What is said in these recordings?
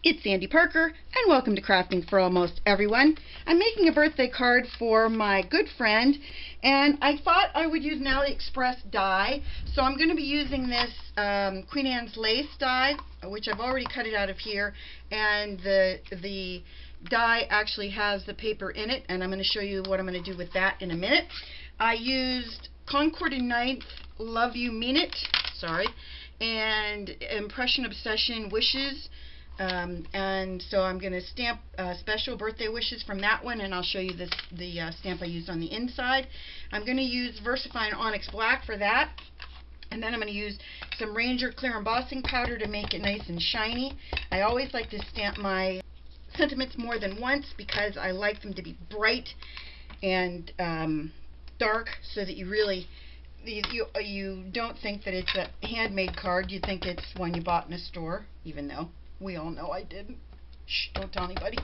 It's Sandy Parker, and welcome to Crafting for Almost Everyone. I'm making a birthday card for my good friend, and I thought I would use an AliExpress die. So I'm going to be using this Queen Anne's lace die, which I've already cut it out of here, and the die actually has the paper in it, and I'm going to show you what I'm going to do with that in a minute. I used Concord and Ninth Love You Mean It, and Impression Obsession Wishes. And so I'm going to stamp special birthday wishes from that one, and I'll show you the stamp I used on the inside. I'm going to use VersaFine Onyx Black for that, and then I'm going to use some Ranger Clear Embossing Powder to make it nice and shiny. I always like to stamp my sentiments more than once because I like them to be bright and dark, so that you really you don't think that it's a handmade card. You think it's one you bought in a store, even though we all know I didn't. Shh, don't tell anybody.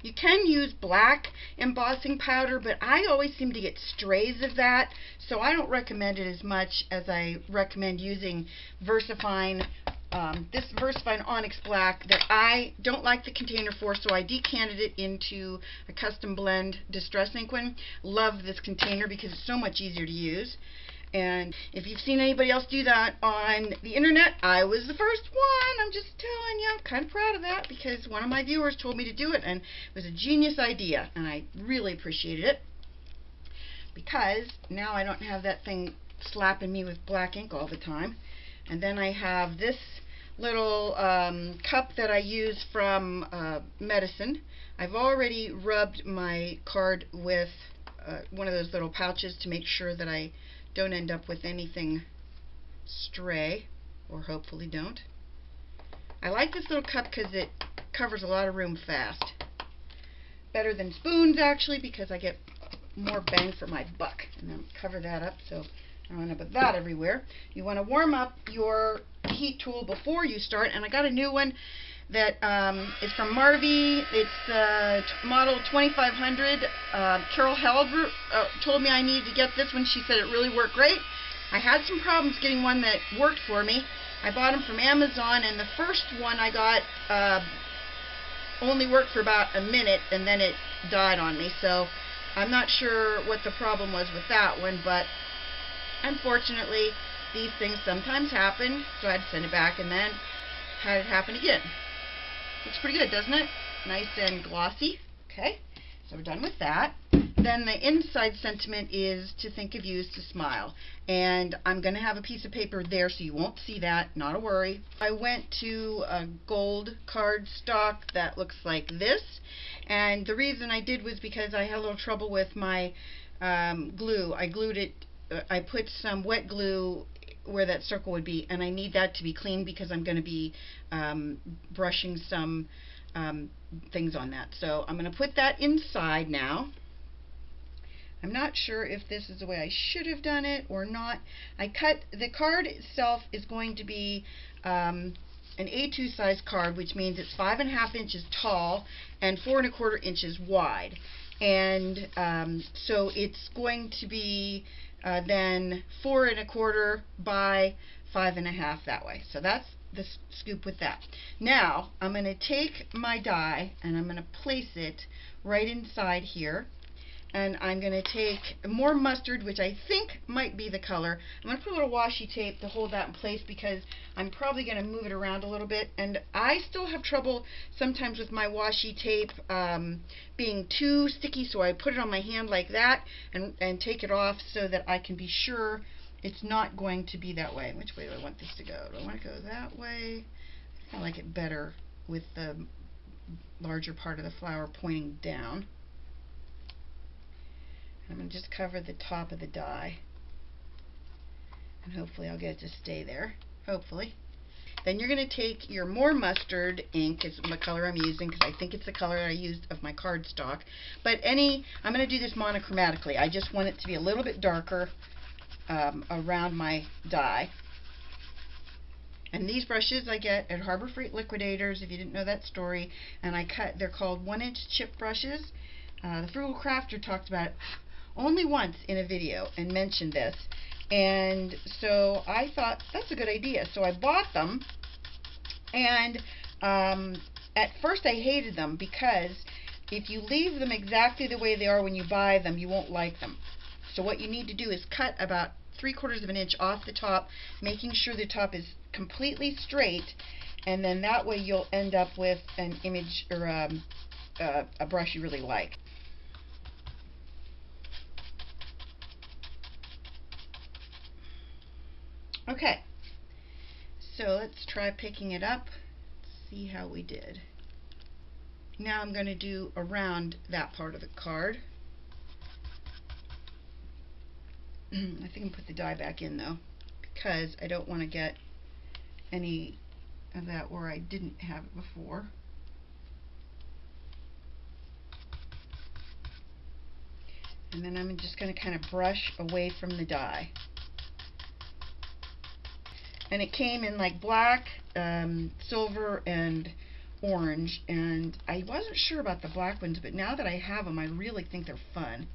You can use black embossing powder, but I always seem to get strays of that, so I don't recommend it as much as I recommend using VersaFine. This VersaFine Onyx Black that I don't like the container for, so I decanted it into a custom blend Distress Ink one. Love this container because it's so much easier to use. And if you've seen anybody else do that on the internet, I was the first one. I'm just telling you, I'm kind of proud of that because one of my viewers told me to do it, and it was a genius idea, and I really appreciated it because now I don't have that thing slapping me with black ink all the time. And then I have this little cup that I use from Medicine. I've already rubbed my card with one of those little pouches to make sure that I don't end up with anything stray, or hopefully don't. I like this little cup because it covers a lot of room fast. Better than spoons, actually, because I get more bang for my buck. And then cover that up so I don't end up with that everywhere. You want to warm up your heat tool before you start, and I got a new one that is from Marvy. It's model 2500. Carol Halbert told me I needed to get this one. She said it really worked great. I had some problems getting one that worked for me. I bought them from Amazon, and the first one I got only worked for about a minute, and then it died on me. So I'm not sure what the problem was with that one, but unfortunately these things sometimes happen, so I had to send it back and then had it happen again. Looks pretty good, doesn't it? Nice and glossy. Okay, so we're done with that. Then the inside sentiment is to think of you as to smile. And I'm going to have a piece of paper there so you won't see that, not a worry. I went to a gold cardstock that looks like this. And the reason I did was because I had a little trouble with my glue. I glued it, I put some wet glue where that circle would be, and I need that to be clean because I'm going to be brushing some things on that. So I'm going to put that inside now. I'm not sure if this is the way I should have done it or not. I cut the card itself is going to be an A2 size card, which means it's 5.5 inches tall and 4.25 inches wide, and so it's going to be then 4.25 by 5.5 that way. So that's the scoop with that. Now I'm going to take my die and I'm going to place it right inside here, and I'm going to take more mustard, which I think might be the color. I'm going to put a little washi tape to hold that in place because I'm probably going to move it around a little bit, and I still have trouble sometimes with my washi tape being too sticky, so I put it on my hand like that and take it off so that I can be sure it's not going to be that way. Which way do I want this to go? Do I want to go that way? I like it better with the larger part of the flower pointing down. I'm going to just cover the top of the die, and hopefully I'll get it to stay there. Hopefully. Then you're going to take your more mustard ink, is the color I'm using because I think it's the color I used of my cardstock. But I'm going to do this monochromatically. I just want it to be a little bit darker around my die. And these brushes I get at Harbor Freight Liquidators, if you didn't know that story. And they're called 1-inch chip brushes. The Frugal Crafter talked about it only once in a video and mentioned this, And so I thought that's a good idea. So I bought them, and at first I hated them because if you leave them exactly the way they are when you buy them, you won't like them. So what you need to do is cut about 3/4 of an inch off the top, making sure the top is completely straight, and then that way you'll end up with an image or a brush you really like. Okay, so let's try picking it up, see how we did. Now I'm going to do around that part of the card. I think I'm going to put the die back in though, because I don't want to get any of that where I didn't have it before. And then I'm just going to kind of brush away from the die. And it came in like black, silver, and orange, and I wasn't sure about the black ones, but now that I have them, I really think they're fun.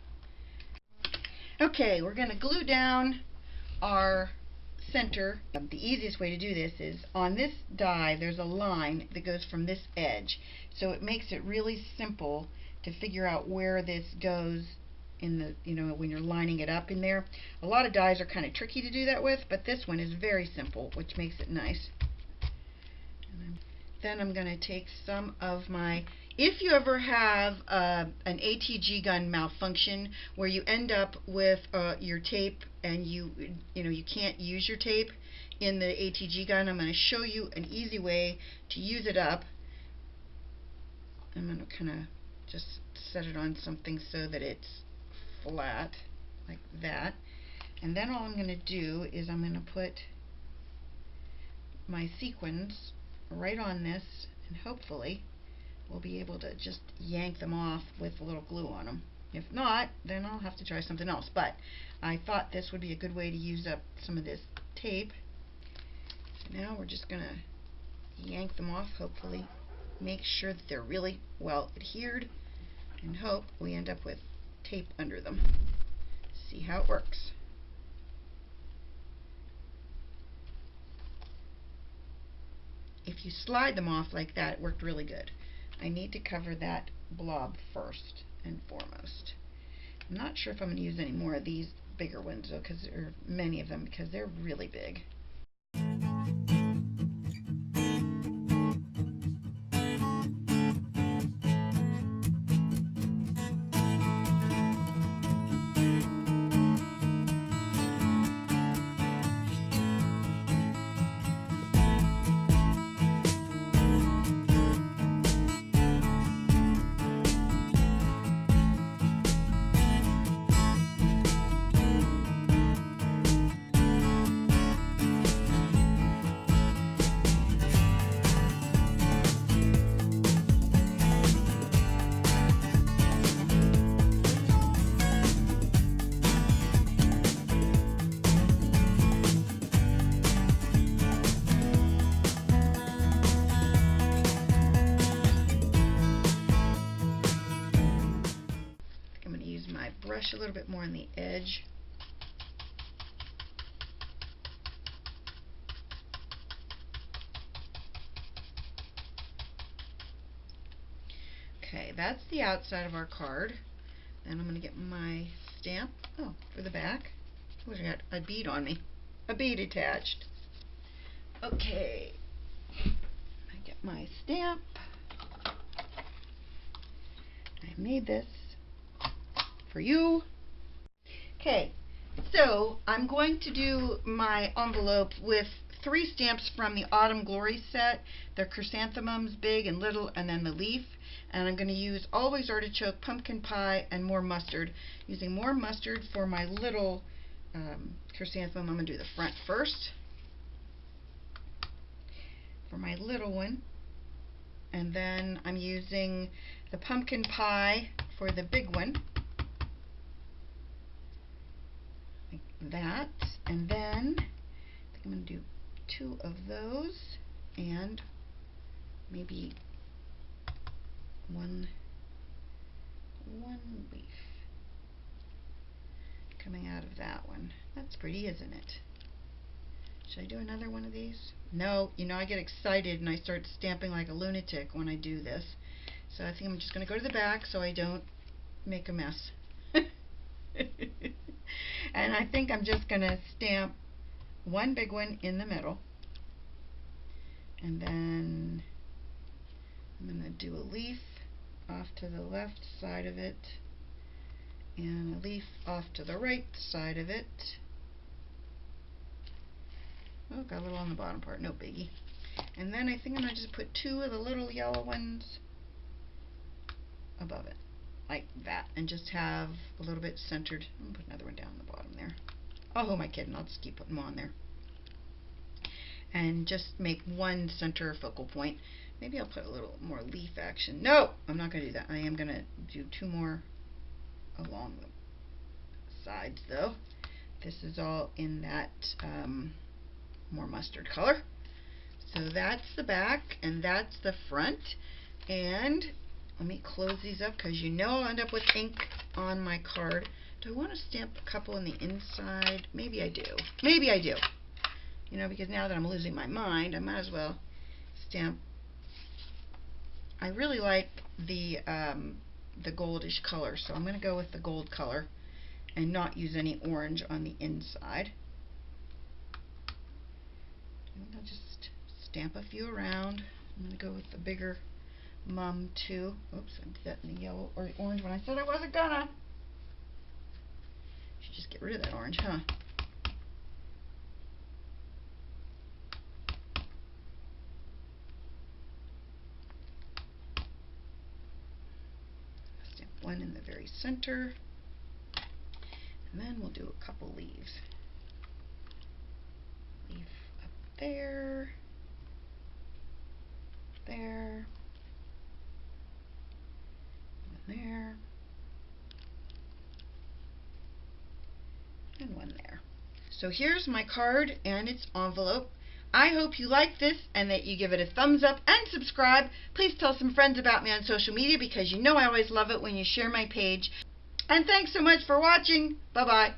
Okay, we're going to glue down our center. The easiest way to do this is on this die there's a line that goes from this edge, so it makes it really simple to figure out where this goes in the, when you're lining it up in there. A lot of dies are kind of tricky to do that with, but this one is very simple, which makes it nice. Then I'm going to take some of my, if you ever have an ATG gun malfunction where you end up with your tape and you can't use your tape in the ATG gun, I'm going to show you an easy way to use it up. I'm going to kind of just set it on something so that it's flat like that, and then all I'm going to do is I'm going to put my sequins right on this, and hopefully we'll be able to just yank them off with a little glue on them. If not, then I'll have to try something else, but I thought this would be a good way to use up some of this tape. So now we're just going to yank them off, hopefully make sure that they're really well adhered, and hope we end up with tape under them. See how it works. If you slide them off like that, it worked really good. I need to cover that blob first and foremost. I'm not sure if I'm going to use any more of these bigger ones though, because there are many of them, because they're really big. Brush a little bit more on the edge. Okay, that's the outside of our card. Then I'm going to get my stamp. Oh, for the back. Oh, I got a bead on me. A bead attached. Okay. I get my stamp. I made this for you. Okay, so I'm going to do my envelope with 3 stamps from the Autumn Glory set. They're chrysanthemums, big and little, and then the leaf. And I'm going to use Always Artichoke, Pumpkin Pie, and more mustard. Using more mustard for my little chrysanthemum, I'm going to do the front first. For my little one. And then I'm using the pumpkin pie for the big one. That, and then I think I'm going to do 2 of those and maybe one leaf. coming out of that one. That's pretty, isn't it? Should I do another one of these? No, you know, I get excited and I start stamping like a lunatic when I do this. So I think I'm just going to go to the back so I don't make a mess. And I think I'm just going to stamp one big one in the middle. And then I'm going to do a leaf off to the left side of it. And a leaf off to the right side of it. Oh, got a little on the bottom part, no biggie. And then I think I'm going to just put two of the little yellow ones above it, like that, and just have a little bit centered. I'm going to put another one down the bottom there. Oh, who am I kidding? I'll just keep putting them on there. And just make one center focal point. Maybe I'll put a little more leaf action. No, I'm not going to do that. I am going to do two more along the sides, though. This is all in that more mustard color. So that's the back and that's the front. And let me close these up because you know I'll end up with ink on my card. Do I want to stamp a couple on the inside? Maybe I do. Maybe I do. You know, because now that I'm losing my mind, I might as well stamp. I really like the goldish color, so I'm going to go with the gold color and not use any orange on the inside. I'll just stamp a few around. I'm going to go with the bigger mum too. Oops, I did that in the yellow or orange when I said I wasn't gonna. Should just get rid of that orange, huh? Stamp one in the very center. And then we'll do a couple leaves. Leaf up there. There. One there. And one there. So here's my card and its envelope. I hope you like this and that you give it a thumbs up and subscribe. Please tell some friends about me on social media because you know I always love it when you share my page. And thanks so much for watching. Bye-bye.